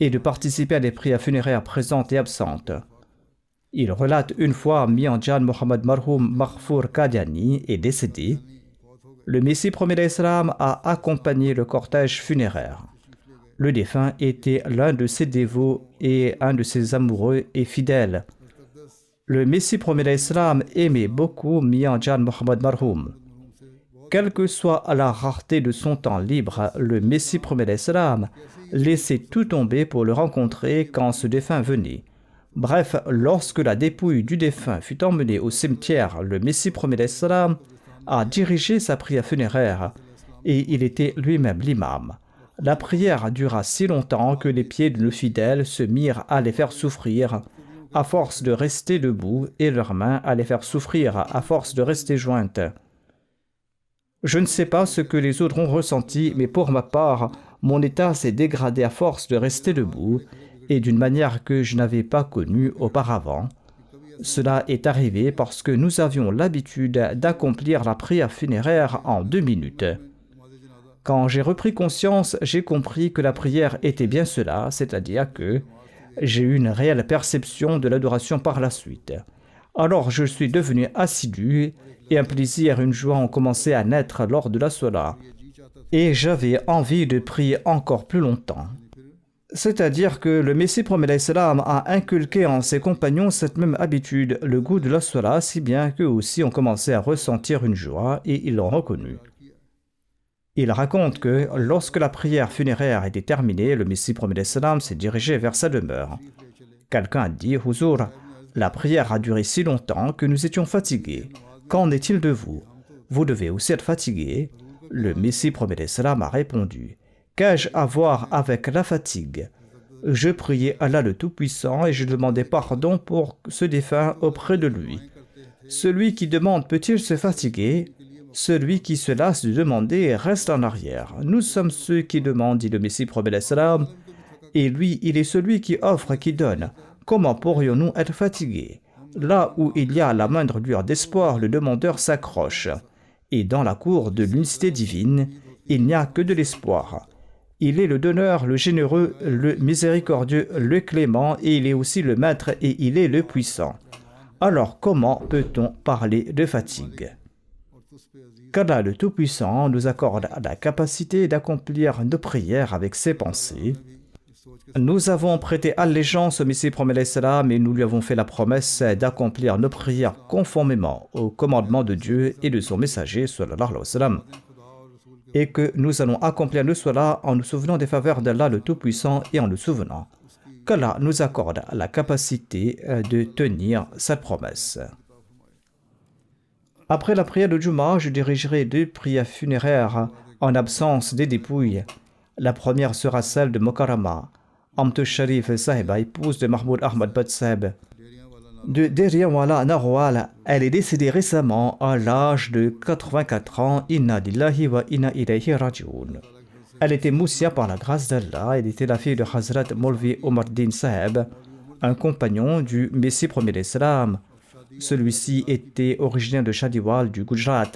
et de participer à des prières funéraires présentes et absentes. Il relate une fois Mian Jan Mohammad Marhoum Maghfour Qadiani est décédé. Le Messie premier d'Islam a accompagné le cortège funéraire. Le défunt était l'un de ses dévots et un de ses amoureux et fidèles. Le Messie premier d'Islam aimait beaucoup Mian Jan Mohammad Marhoum. Quelle que soit la rareté de son temps libre, le Messie premier d'Islam laissait tout tomber pour le rencontrer quand ce défunt venait. Bref, lorsque la dépouille du défunt fut emmenée au cimetière, le Messie premier d'Islam a dirigé sa prière funéraire et il était lui-même l'imam. La prière dura si longtemps que les pieds de nos fidèles se mirent à les faire souffrir à force de rester debout et leurs mains à les faire souffrir à force de rester jointes. Je ne sais pas ce que les autres ont ressenti, mais pour ma part, mon état s'est dégradé à force de rester debout et d'une manière que je n'avais pas connue auparavant. Cela est arrivé parce que nous avions l'habitude d'accomplir la prière funéraire en 2 minutes. Quand j'ai repris conscience, j'ai compris que la prière était bien cela, c'est-à-dire que j'ai eu une réelle perception de l'adoration par la suite. Alors je suis devenu assidu et un plaisir et une joie ont commencé à naître lors de la Salat. Et j'avais envie de prier encore plus longtemps. C'est-à-dire que le Messie premier d'Islam a inculqué en ses compagnons cette même habitude, le goût de la Salat, si bien qu'eux aussi ont commencé à ressentir une joie et ils l'ont reconnu. Il raconte que lorsque la prière funéraire était terminée, le Messie premier d'Islam s'est dirigé vers sa demeure. Quelqu'un a dit « Huzur, la prière a duré si longtemps que nous étions fatigués. Qu'en est-il de vous? Vous devez aussi être fatigué. » Le Messie premier d'Islam a répondu « Qu'ai-je à voir avec la fatigue? Je priais Allah le Tout-Puissant et je demandais pardon pour ce défunt auprès de lui. Celui qui demande peut-il se fatiguer? Celui qui se lasse de demander reste en arrière. Nous sommes ceux qui demandent, dit le Messie premier d'Islam, et lui, il est celui qui offre, qui donne. Comment pourrions-nous être fatigués? Là où il y a la moindre lueur d'espoir, le demandeur s'accroche. Et dans la cour de l'unicité divine, il n'y a que de l'espoir. Il est le donneur, le généreux, le miséricordieux, le clément, et il est aussi le maître et il est le puissant. Alors comment peut-on parler de fatigue? qu'Allah le Tout-Puissant nous accorde la capacité d'accomplir nos prières avec ses pensées. Nous avons prêté allégeance au Messie premier d'Islam et nous lui avons fait la promesse d'accomplir nos prières conformément au commandement de Dieu et de son messager, sallallahu alayhi wa sallam, et que nous allons accomplir le salat en nous souvenant des faveurs d'Allah le Tout-Puissant et en nous souvenant qu'Allah nous accorde la capacité de tenir cette promesse. Après la prière de Jumu'ah, je dirigerai 2 prières funéraires en absence des dépouilles. La première sera celle de Mokarama, Amtu Sharif Sahiba, épouse de Mahmoud Ahmad Batseb. De Deriawala Narwal, elle est décédée récemment à l'âge de 84 ans. Inna lillahi wa inna ilayhi raji'un. Elle était moussia par la grâce d'Allah. Elle était la fille de Hazrat Molvi Omar Din Saheb, un compagnon du Messie premier d'Islam. Celui-ci était originaire de Shadiwal du Gujarat.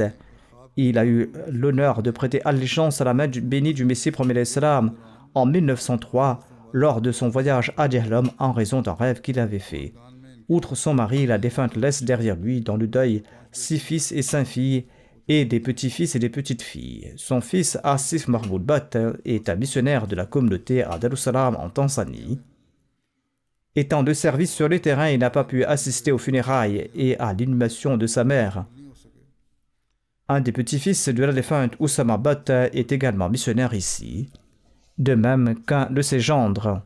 Il a eu l'honneur de prêter allégeance à la main bénie du Messie premier d'Islam en 1903 lors de son voyage à Djehlom en raison d'un rêve qu'il avait fait. Outre son mari, la défunte laisse derrière lui dans le deuil 6 fils et 5 filles et des petits-fils et des petites-filles. Son fils Asif Mahmoud Bat est un missionnaire de la communauté à Darussalam en Tanzanie. Étant de service sur le terrain, il n'a pas pu assister aux funérailles et à l'inhumation de sa mère. Un des petits-fils de la défunte Oussama Bat est également missionnaire ici, de même qu'un de ses gendres.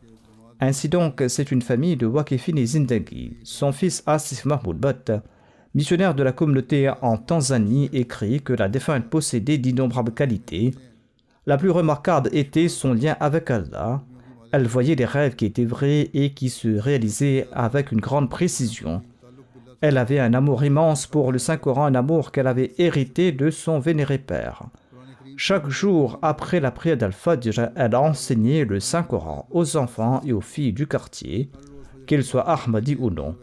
Ainsi donc, c'est une famille de Wakefini Zindagi. Son fils Asif Mahmoud Bat, missionnaire de la communauté en Tanzanie, écrit que la défunte possédait d'innombrables qualités. La plus remarquable était son lien avec Allah. Elle voyait des rêves qui étaient vrais et qui se réalisaient avec une grande précision. Elle avait un amour immense pour le Saint-Coran, un amour qu'elle avait hérité de son vénéré père. Chaque jour, après la prière d'Al-Fajr, elle a enseigné le Saint-Coran aux enfants et aux filles du quartier, qu'il soit Ahmadi ou non.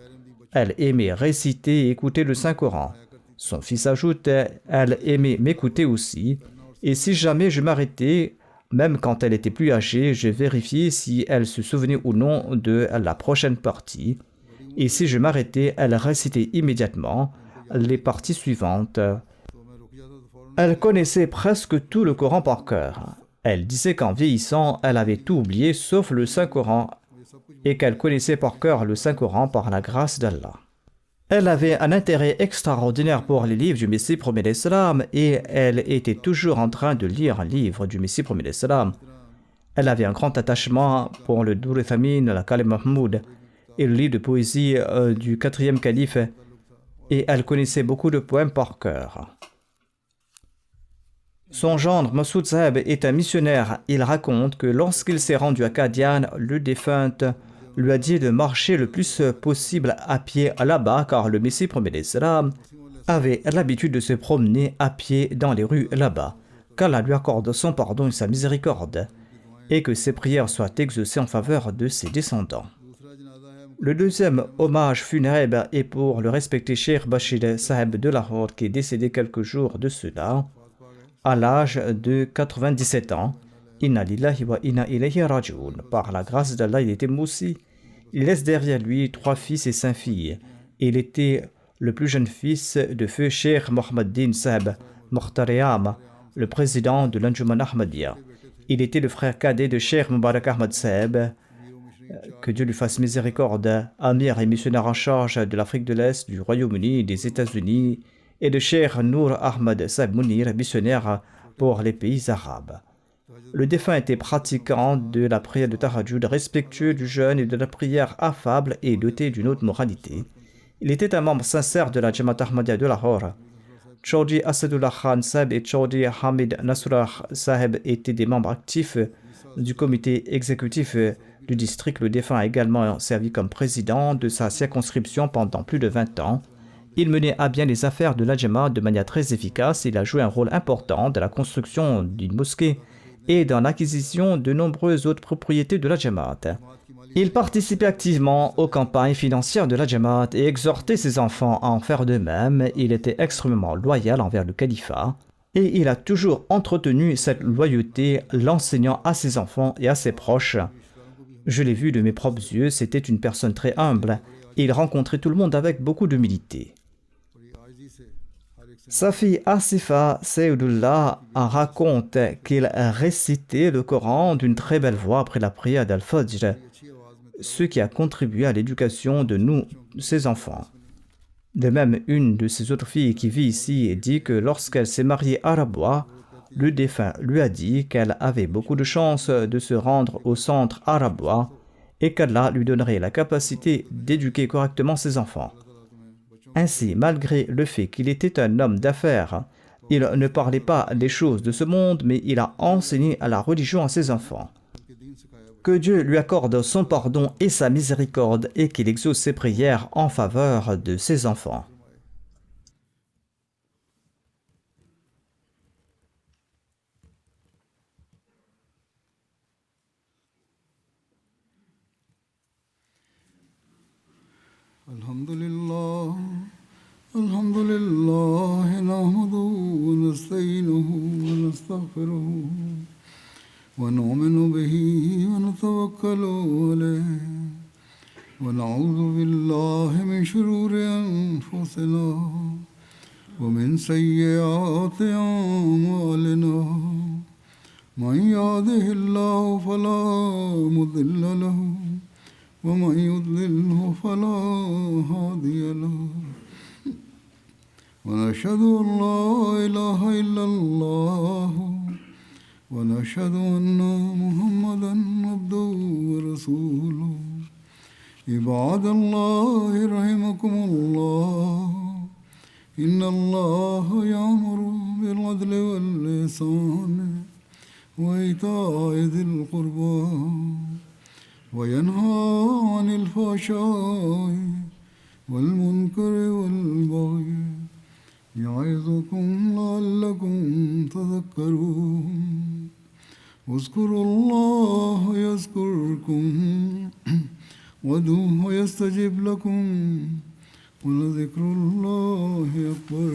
Elle aimait réciter et écouter le Saint-Coran. Son fils ajoute, elle aimait m'écouter aussi. Et si jamais je m'arrêtais, même quand elle était plus âgée, je vérifiais si elle se souvenait ou non de la prochaine partie. Et si je m'arrêtais, elle récitait immédiatement les parties suivantes. Elle connaissait presque tout le Coran par cœur. Elle disait qu'en vieillissant, elle avait tout oublié sauf le Saint-Coran et qu'elle connaissait par cœur le Saint-Coran par la grâce d'Allah. Elle avait un intérêt extraordinaire pour les livres du Messie premier d'Islam et elle était toujours en train de lire un livre du Messie premier d'Islam. Elle avait un grand attachement pour le Dur Thamin, la Kalim Mahmoud et le livre de poésie du 4e calife et elle connaissait beaucoup de poèmes par cœur. Son gendre, Massoud Saheb, est un missionnaire. Il raconte que lorsqu'il s'est rendu à Qadian, le défunt lui a dit de marcher le plus possible à pied là-bas, car le Messie premier d'Islam avait l'habitude de se promener à pied dans les rues là-bas, qu'Allah lui accorde son pardon et sa miséricorde, et que ses prières soient exaucées en faveur de ses descendants. Le deuxième hommage funéraire est pour le respecté Cheikh Bashir Saheb de Lahore, qui est décédé quelques jours de cela, à l'âge de 97 ans. Inna lillahi wa inna ilayhi raji'un. Par la grâce d'Allah, il était moussi. Il laisse derrière lui 3 fils et 5 filles. Il était le plus jeune fils de feu Cheikh Mohammed Din Saheb Mokhtariyam, le président de l'Anjuman Ahmadiyya. Il était le frère cadet de Cheikh Mubarak Ahmad Saheb, que Dieu lui fasse miséricorde, amir et missionnaire en charge de l'Afrique de l'Est, du Royaume-Uni et des États-Unis, et de Cheikh Nour Ahmad Saheb Munir, missionnaire pour les pays arabes. Le défunt était pratiquant de la prière de Tahajjud, respectueux du jeûne et de la prière affable et doté d'une haute moralité. Il était un membre sincère de la Jamaat Ahmadiyya de Lahore. Chaudhry Asadullah Khan Saheb et Chaudhry Hamid Nasrullah Saheb étaient des membres actifs du comité exécutif du district. Le défunt a également servi comme président de sa circonscription pendant plus de 20 ans. Il menait à bien les affaires de la Jamaat de manière très efficace. Il a joué un rôle important dans la construction d'une mosquée et dans l'acquisition de nombreuses autres propriétés de la Jamaat. Il participait activement aux campagnes financières de la Jamaat et exhortait ses enfants à en faire de même. Il était extrêmement loyal envers le califat et il a toujours entretenu cette loyauté, l'enseignant à ses enfants et à ses proches. Je l'ai vu de mes propres yeux, c'était une personne très humble et il rencontrait tout le monde avec beaucoup d'humilité. Sa fille Asifa Sayyidullah raconte qu'il récitait le Coran d'une très belle voix après la prière d'Al-Fajr, ce qui a contribué à l'éducation de nous, ses enfants. De même, une de ses autres filles qui vit ici dit que lorsqu'elle s'est mariée à Arabois, le défunt lui a dit qu'elle avait beaucoup de chance de se rendre au centre Arabois et qu'Allah lui donnerait la capacité d'éduquer correctement ses enfants. Ainsi, malgré le fait qu'il était un homme d'affaires, il ne parlait pas des choses de ce monde, mais il a enseigné à la religion à ses enfants. Que Dieu lui accorde son pardon et sa miséricorde et qu'il exauce ses prières en faveur de ses enfants. Alhamdulillah, alhamdulillah, nahmaduhu wa nasta'inuhu wa nastaghfiruhu wa nu'minu bihi wa natawakkalu alayhi wa na'udhu billahi min shururi anfusina wa min sayyiati a'malina. Man yahdihillahu fala mudilla lahu ومن يضلله فلا هادي له ونشهد أن لا إله إلا الله ونشهد أن محمدا عبده ورسوله عباد الله رحمكم الله إن الله يأمر بالعدل والإحسان وإيتاء ذي القربى وينهى عن الفحشاء والمنكر والبغي يعظكم لعلكم تذكرون اذكروا الله يذكركم وادعوه يستجب لكم ولذكر الله أكبر